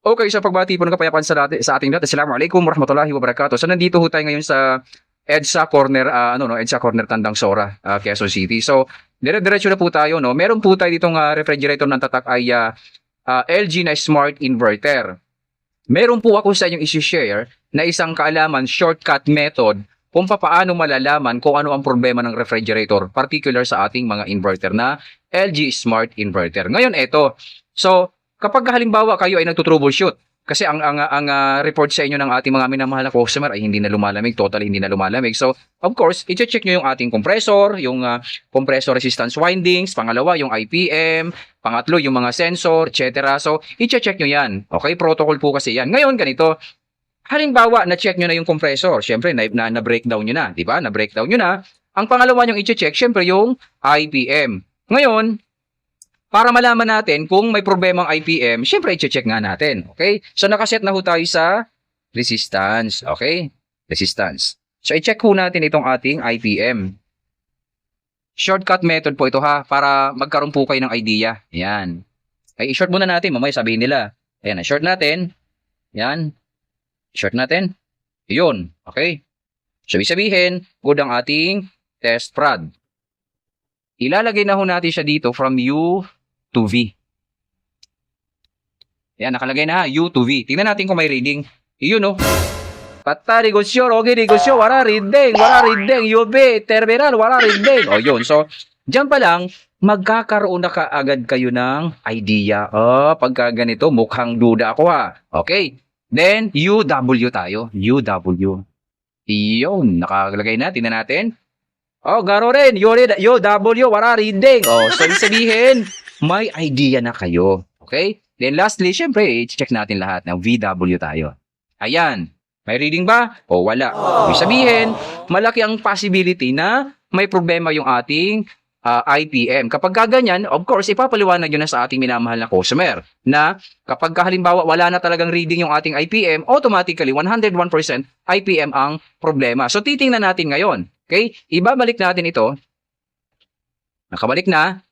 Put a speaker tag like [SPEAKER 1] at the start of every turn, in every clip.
[SPEAKER 1] Okay, sa pagbati po ng kapayapaan sa ating lahat. Assalamualaikum warahmatullahi wabarakatuh. So nandito ho tayo ngayon sa EDSA Corner, EDSA Corner Tandang Sora, Quezon City. So dire-diretso na po tayo, no. Meron po tayo ditong refrigerator ng tatak ay LG na smart inverter. Meron po ako sa inyong i-share na isang kaalaman shortcut method kung paano malalaman kung ano ang problema ng refrigerator, particular sa ating mga inverter na LG Smart Inverter. Ngayon, eto. So, kapag halimbawa kayo ay nagto-troubleshoot, kasi ang report sa inyo ng ating mga minamahal na customer ay hindi na lumalamig, totally hindi na lumalamig. So, of course, i-check nyo yung ating compressor, yung compressor resistance windings, pangalawa, yung IPM, pangatlo, yung mga sensor, etc. So, i-check nyo yan. Okay, protocol po kasi yan. Ngayon, ganito. Halimbawa, na-check nyo na yung compressor. Siyempre, na-breakdown nyo na. Diba? Na-breakdown nyo na. Ang pangalawa nyong i-check, siyempre, yung IPM. Ngayon, para malaman natin kung may problema ang IPM, siyempre, i-check nga natin. Okay? So, nakaset na ho tayo sa resistance. Okay? Resistance. So, i-check ho natin itong ating IPM. Shortcut method po ito ha, para magkaroon po kayo ng idea. Yan. Ay, i-short muna natin. Mamaya sabihin nila. Ayan, i-short natin. Yan. I-short natin. Yun. Okay? So, sabihin, good ang ating test prod. Ilalagay na ho natin siya dito from U to V. Ayan, nakalagay na ha, U to V. Tingnan natin kung may reading. Iyon, no? Pata, negosyo, okay, negosyo, wala reading, UV, terminal, wala reading. O, yun. So, dyan pa lang, magkakaroon na kaagad kayo ng idea. Pagka ganito, mukhang duda ako ha. Okay. Then, UW tayo. UW. Iyon, nakalagay na. Tingnan natin. Garo rin. UW, wala reading. So, sabihin, may idea na kayo. Okay? Then, lastly, syempre, i-check natin lahat ng VW tayo. Ayan. May reading ba? Wala. Ibig sabihin, malaki ang possibility na may problema yung ating IPM. Kapag gaganyan, of course, ipapaliwanag nyo na sa ating minamahal na customer na kapag halimbawa wala na talagang reading yung ating IPM, automatically 101% IPM ang problema. So, titingnan natin ngayon. Okay? Ibabalik natin ito. Nakabalik na.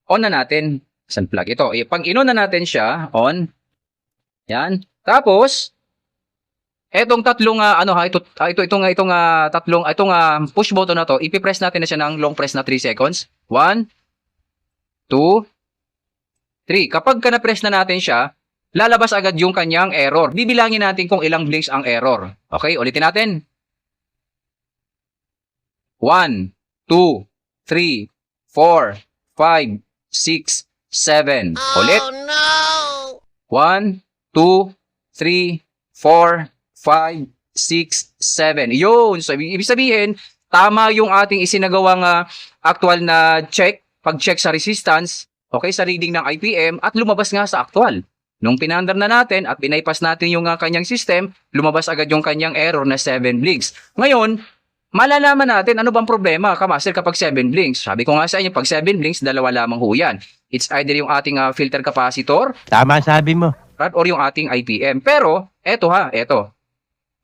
[SPEAKER 1] On na natin. Saan plug ito? Pag in-on na natin siya, on. Yan. Tapos, etong tatlong push button na to, ipi-press natin na siya ng long press na 3 seconds. 1 2 3. Kapag na-press na natin siya, lalabas agad yung kanyang error. Bibilangin natin kung ilang blinks ang error. Okay, ulitin natin. 1 2 3 4 5 6 7. Ulit. 1 2 3 4 5, 6, 7. Yun. So, ibig sabihin, tama yung ating isinagawang actual na check, pag-check sa resistance, okay, sa reading ng IPM, at lumabas nga sa actual. Nung pinandar na natin at binaypass natin yung kanyang system, lumabas agad yung kanyang error na 7 blinks. Ngayon, malalaman natin ano bang problema, kamaster, kapag 7 blinks. Sabi ko nga sa inyo, pag 7 blinks, dalawa lamang ho yan. It's either yung ating filter capacitor,
[SPEAKER 2] Tama sabi mo.
[SPEAKER 1] or yung ating IPM. Pero, eto.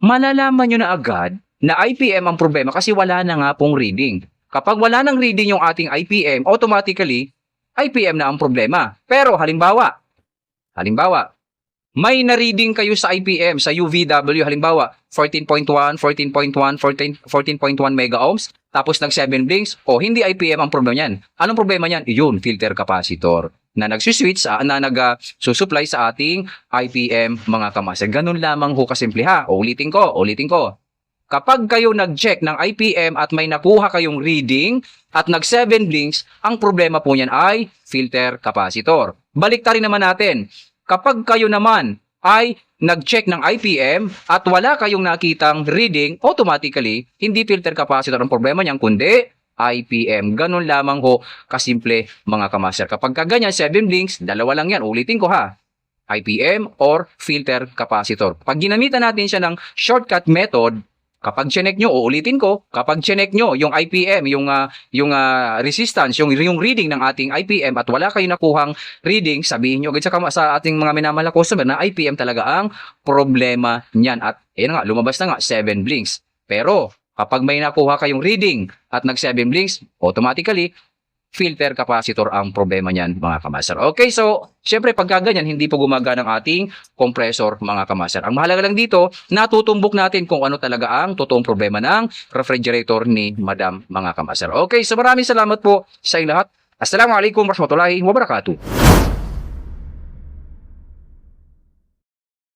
[SPEAKER 1] Malalaman nyo na agad na IPM ang problema kasi wala na nga pong reading. Kapag wala nang reading yung ating IPM, automatically, IPM na ang problema. Pero halimbawa, may na-reading kayo sa IPM, sa UVW, halimbawa, 14.1, 14.1, 14.1 mega ohms, tapos nag 7 blinks, hindi IPM ang problema niyan. Anong problema niyan? Yun, filter capacitor na nagsuswitch, na nag-susupply sa ating IPM, mga kamaster. Ganun lamang ho kasimple ha. Ulitin ko. Kapag kayo nag-check ng IPM at may nakuha kayong reading at nag 7 blinks, ang problema po niyan ay filter capacitor. Baliktarin naman natin. Kapag kayo naman ay nag-check ng IPM at wala kayong nakitang reading, automatically, hindi filter capacitor ang problema niyan, kundi IPM. Ganun lamang ho kasimple, mga kamaster. Kapag kaganyan, 7 blinks, dalawa lang yan. Ulitin ko ha. IPM or filter capacitor. Pag ginamitan natin siya ng shortcut method, kapag chinek nyo, uulitin ko, kapag chinek nyo yung IPM, yung resistance, yung reading ng ating IPM at wala kayong nakuhang reading, sabihin nyo agad sa ating mga minamahal na customer na IPM talaga ang problema niyan. At ayun nga, lumabas na nga, 7 blinks. Pero kapag may nakuha kayong reading at nag 7 blinks, automatically, filter capacitor ang problema niyan mga kamaster. Okay, so syempre pagka ganyan, hindi po gumagana ang ating compressor mga kamaster. Ang mahalaga lang dito, natutumbok natin kung ano talaga ang totoong problema ng refrigerator ni Madam mga kamaster. Okay, so maraming salamat po sa inyong lahat. Assalamualaikum warahmatullahi wabarakatuh.